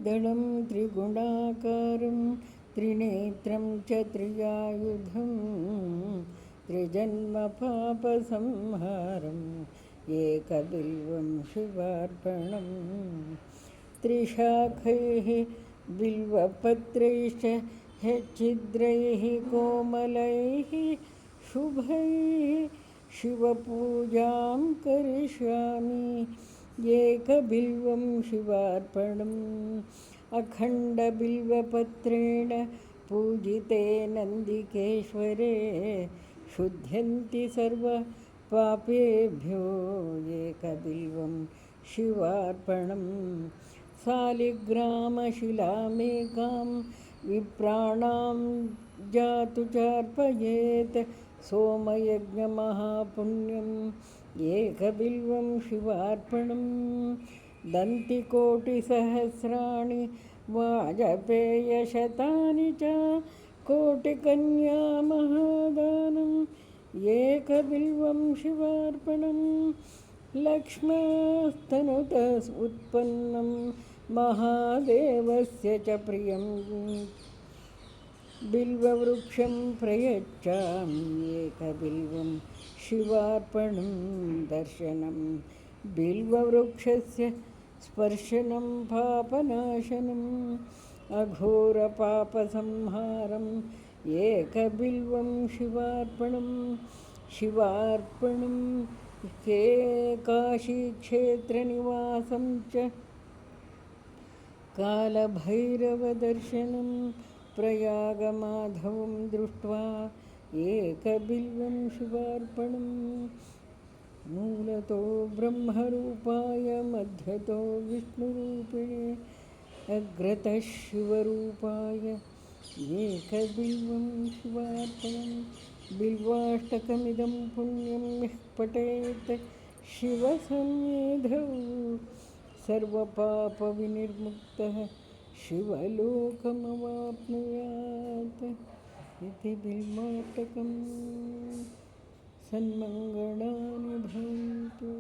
त्रिदलं त्रिगुणाकारं त्रिनेत्रं च त्रियायुधं त्रिजन्मपापसंहारम् एकबिल्वं शिवार्पणम् त्रिशाखैः बिल्वपत्रैश्च छिद्रैः कोमलैः शुभैः शिवपूजां करिष्यामि एकबिल्वं शिवार्पणम् अखण्डबिल्वपत्रेण पूजिते नन्दिकेश्वरे शुध्यन्ति सर्वपापेभ्यो एकबिल्वं शिवार्पणम् सालिग्रामशिलामेकां विप्राणां जातु चार्पयेत् सोमयज्ञमहापुण्यम् एकबिल्वं शिवार्पणम् दन्तिकोटिसहस्राणि वाजपेयशतानि च कोटिकन्यामहादानम् एकबिल्वं शिवार्पणम् लक्ष्म्यास्तनुत उत्पन्नं महादेवस्य च प्रियं बिल्ववृक्षं प्रयच्छामि एकबिल्वं शिवार्पणं दर्शनं बिल्ववृक्षस्य स्पर्शनं पापनाशनम् अघोरपापसंहारम् एकबिल्वं शिवार्पणं काशीक्षेत्रनिवासं च कालभैरवदर्शनं प्रयागमाधवं दृष्ट्वा एकबिल्वं शिवार्पणम् मूलतो ब्रह्मरूपाय मध्यतो विष्णुरूपिणे अग्रतः शिवरूपाय एकबिल्वं शिवार्पणम् बिल्वाष्टकमिदं पुण्यं यः पठेत् शिवसन्निधौ सर्वपापविनिर्मुक्तः शिवलोकमवाप्नुयात् इति बिल्वाष्टकं सन्मङ्गलानि भवन्तु।